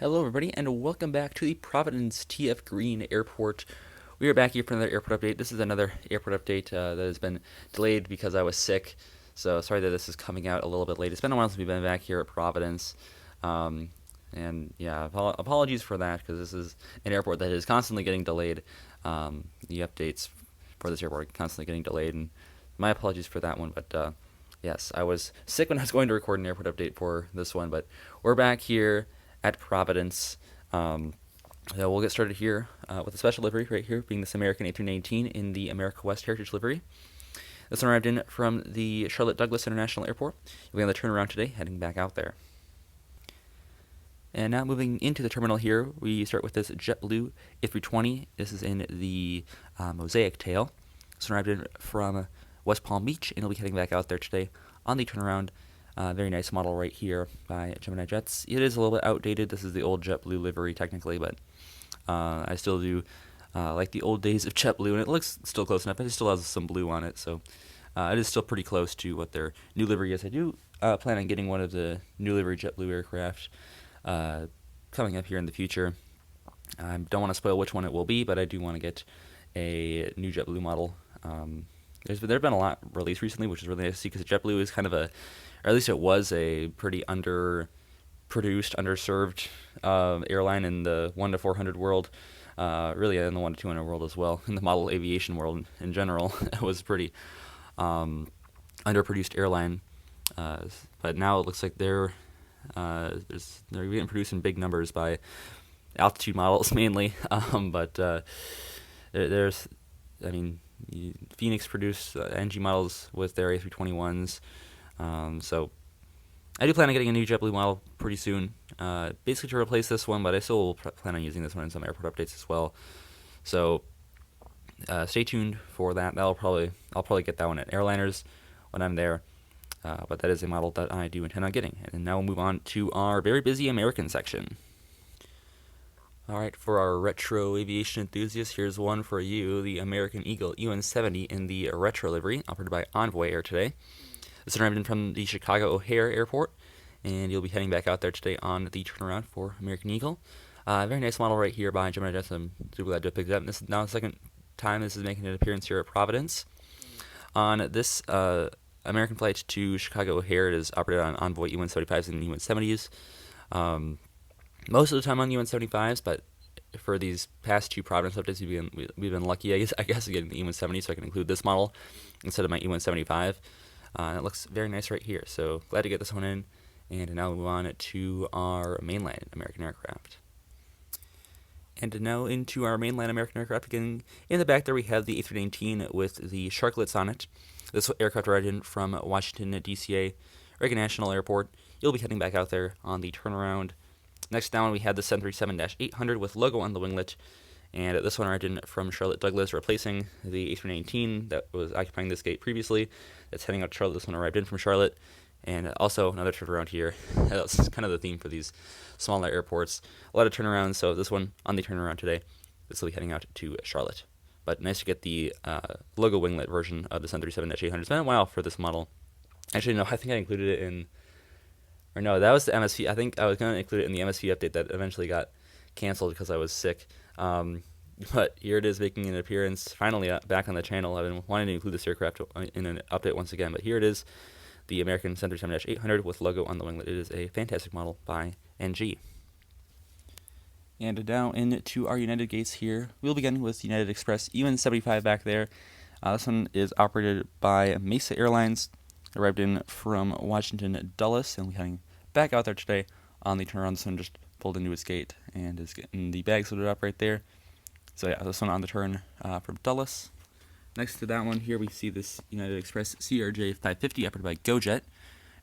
Hello, everybody, and welcome back to the Providence TF Green Airport. We are back here for another airport update. This is another airport update that has been delayed because I was sick. So sorry that this is coming out a little bit late. It's been a while since we've been back here at Providence. And yeah, apologies for that because this is an airport that is constantly getting delayed. The updates for this airport are constantly getting delayed, and my apologies for that one. But yes, I was sick when I was going to record an airport update for this one, but we're back here at Providence. We'll get started here with a special livery right here, being this American A319 in the America West Heritage livery. This one arrived in from the Charlotte Douglas International Airport. You'll be on the turnaround today, heading back out there. And now moving into the terminal here, we start with this JetBlue A320. This is in the Mosaic tail. This one arrived in from West Palm Beach, and it'll be heading back out there today on the turnaround. Very nice model right here by Gemini Jets. It is a little bit outdated. This is the old JetBlue livery technically, but I still do like the old days of JetBlue, and it looks still close enough. It still has some blue on it, so it is still pretty close to what their new livery is. I do plan on getting one of the new livery JetBlue aircraft coming up here in the future. I don't want to spoil which one it will be, but I do want to get a new JetBlue model. There's been a lot released recently, which is really nice to see because JetBlue is kind of a, or at least it was a pretty underproduced, underserved airline in the 1 to 400 world. Really in the 1 to 200 world as well. In the model aviation world in general, it was a pretty underproduced airline. But now it looks like they're getting produced in big numbers by altitude models mainly. There's, I mean, Phoenix produced NG models with their A321s. So I do plan on getting a new JetBlue model pretty soon, basically to replace this one, but I still will plan on using this one in some airport updates as well. So stay tuned for that. I'll probably get that one at Airliners when I'm there. But that is a model that I do intend on getting. And now we'll move on to our very busy American section. Alright, for our retro aviation enthusiasts, here's one for you, the American Eagle UN-70 in the retro livery, operated by Envoy Air today. This arrived in from the Chicago O'Hare Airport, and you'll be heading back out there today on the turnaround for American Eagle. Very nice model right here by Gemini Jets. I'm super glad to have picked it up. This is now the second time this is making an appearance here at Providence. On this American flight to Chicago O'Hare, it is operated on Envoy UN-75s and UN-70s. Most of the time on UN-75s, but for these past two Providence updates, we've been lucky, I guess, getting the UN-70, so I can include this model instead of my UN-75. It looks very nice right here, so glad to get this one in. And now we move on to our mainline American aircraft. And now into our mainline American aircraft. Again, in the back there we have the A319 with the sharklets on it. This aircraft arrived in from Washington, D.C.A. Reagan National Airport. You'll be heading back out there on the turnaround. Next down we had the 737-800 with logo on the winglet. And this one arrived in from Charlotte Douglas, replacing the A319 that was occupying this gate previously. That's heading out to Charlotte. This one arrived in from Charlotte. And also another turnaround here. That's kind of the theme for these smaller airports. A lot of turnarounds, so this one on the turnaround today. This will be heading out to Charlotte. But nice to get the logo winglet version of the 737-800. It's been a while for this model. Actually, no, I think I included it in... Or no, that was the MSP. I think I was going to include it in the MSP update that eventually got canceled because I was sick. But here it is making an appearance, finally back on the channel. I've been wanting to include this aircraft in an update once again, but here it is, the American 737-800 with logo on the winglet. It is a fantastic model by NG. And now into our United gates here. We'll begin with United Express UN-75 back there. This one is operated by Mesa Airlines. Arrived in from Washington Dulles, and we'll be heading back out there today on the turnaround. This one just pulled into its gate and is getting the bags loaded up right there. So yeah, this one on the turn from Dulles. Next to that one here, we see this United Express CRJ 550 operated by GoJet,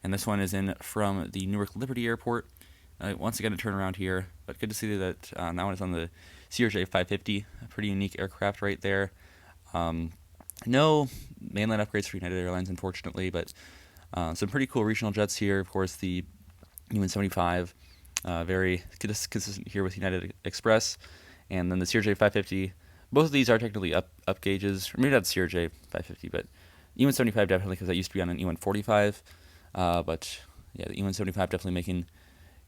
and this one is in from the Newark Liberty Airport. Once again, a turnaround here, but good to see that that one is on the CRJ 550, a pretty unique aircraft right there. No mainline upgrades for United Airlines, unfortunately, but some pretty cool regional jets here. Of course, the UN-75, very consistent here with United Express, and then the CRJ 550. Both of these are technically up gauges, or maybe not the CRJ 550, but UN-75 definitely, because that used to be on an UN-45. But yeah, the UN-75 definitely making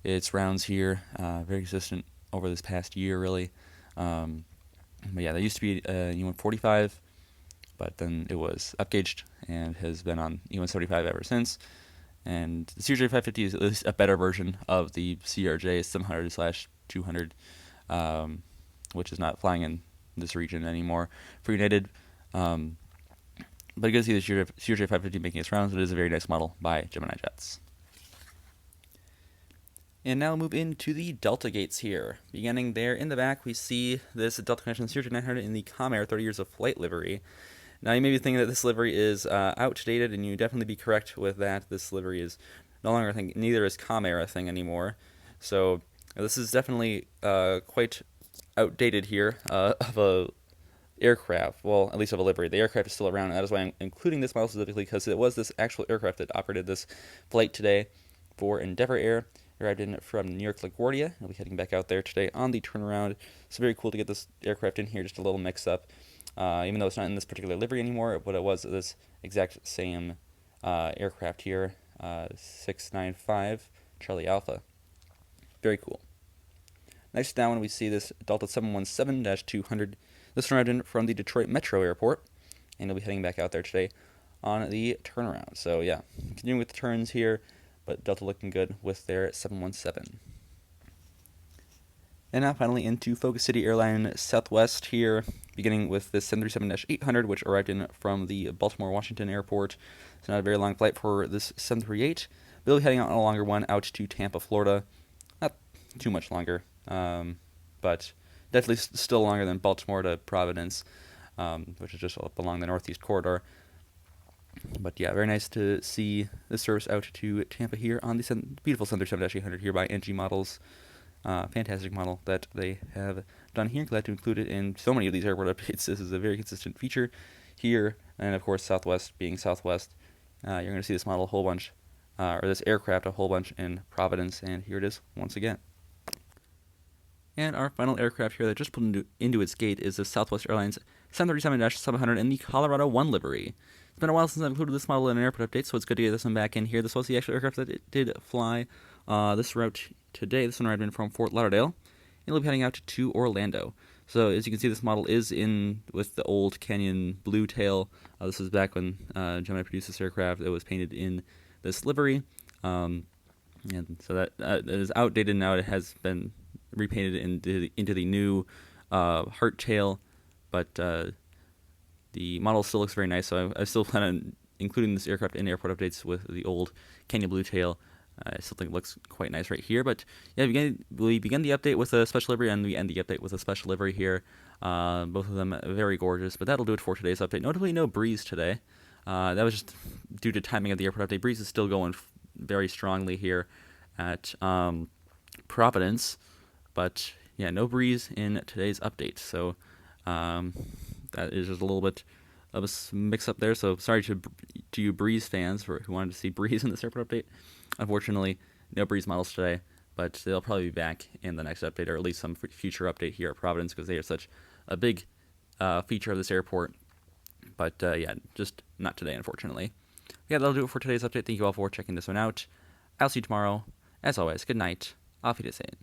its rounds here. Very consistent over this past year, really. But yeah, there used to be E145, but then it was upgauged and has been on E175 ever since. And the CRJ550 is at least a better version of the CRJ 700/200, which is not flying in this region anymore for United. But you can see the CRJ550 making its rounds. It is a very nice model by Gemini Jets. And now move into the Delta gates here. Beginning there in the back, we see this Delta Connection CRJ900 in the Comair 30 Years of Flight livery. Now, you may be thinking that this livery is outdated, and you definitely be correct with that. This livery is no longer a thing, neither is Comair a thing anymore. So, this is definitely quite outdated here of a aircraft. Well, at least of a livery. The aircraft is still around, and that is why I'm including this model specifically, because it was this actual aircraft that operated this flight today for Endeavour Air. Arrived in from New York LaGuardia. I'll be heading back out there today on the turnaround. It's very cool to get this aircraft in here, just a little mix-up. Even though it's not in this particular livery anymore, but it was this exact same aircraft here, 695 Charlie Alpha. Very cool. Next down, we see this Delta 717-200. This arrived in from the Detroit Metro Airport, and we'll be heading back out there today on the turnaround. So yeah, continuing with the turns here, but Delta looking good with their 717. And now finally into Focus City Airline Southwest here, beginning with this 737-800, which arrived in from the Baltimore-Washington Airport. It's not a very long flight for this 738. We'll be heading out on a longer one out to Tampa, Florida. Not too much longer, but definitely still longer than Baltimore to Providence, which is just up along the Northeast Corridor. But yeah, very nice to see this service out to Tampa here on the beautiful 737-800 here by NG Models. Fantastic model that they have done here. Glad to include it in so many of these airport updates. This is a very consistent feature here. And of course, Southwest being Southwest, you're going to see this model a whole bunch, or this aircraft a whole bunch in Providence. And here it is once again. And our final aircraft here that just put into its gate is the Southwest Airlines 737-700 in the Colorado 1 livery. It's been a while since I've included this model in an airport update, so it's good to get this one back in here. This was the actual aircraft that it did fly this route today. This one arrived in from Fort Lauderdale, and it'll be heading out to Orlando. So as you can see, this model is in with the old Canyon blue tail. This was back when Gemini produced this aircraft. It was painted in this livery, and so that is outdated now. It has been repainted into the new heart tail, but the model still looks very nice. So I still plan on including this aircraft in airport updates with the old Canyon blue tail. I still think it looks quite nice right here. But yeah, we begin the update with a special livery, and we end the update with a special livery here. Both of them very gorgeous. But that'll do it for today's update. Notably, no Breeze today. That was just due to timing of the airport update. Breeze is still going very strongly here at Providence. But yeah, no Breeze in today's update. So that is just a little bit of a mix-up there. So sorry to you Breeze fans who wanted to see Breeze in this airport update. Unfortunately, no Breeze models today, but they'll probably be back in the next update, or at least some future update here at Providence, because they are such a big feature of this airport. But yeah, just not today, unfortunately. Yeah, that'll do it for today's update. Thank you all for checking this one out. I'll see you tomorrow. As always, good night. Auf Wiedersehen.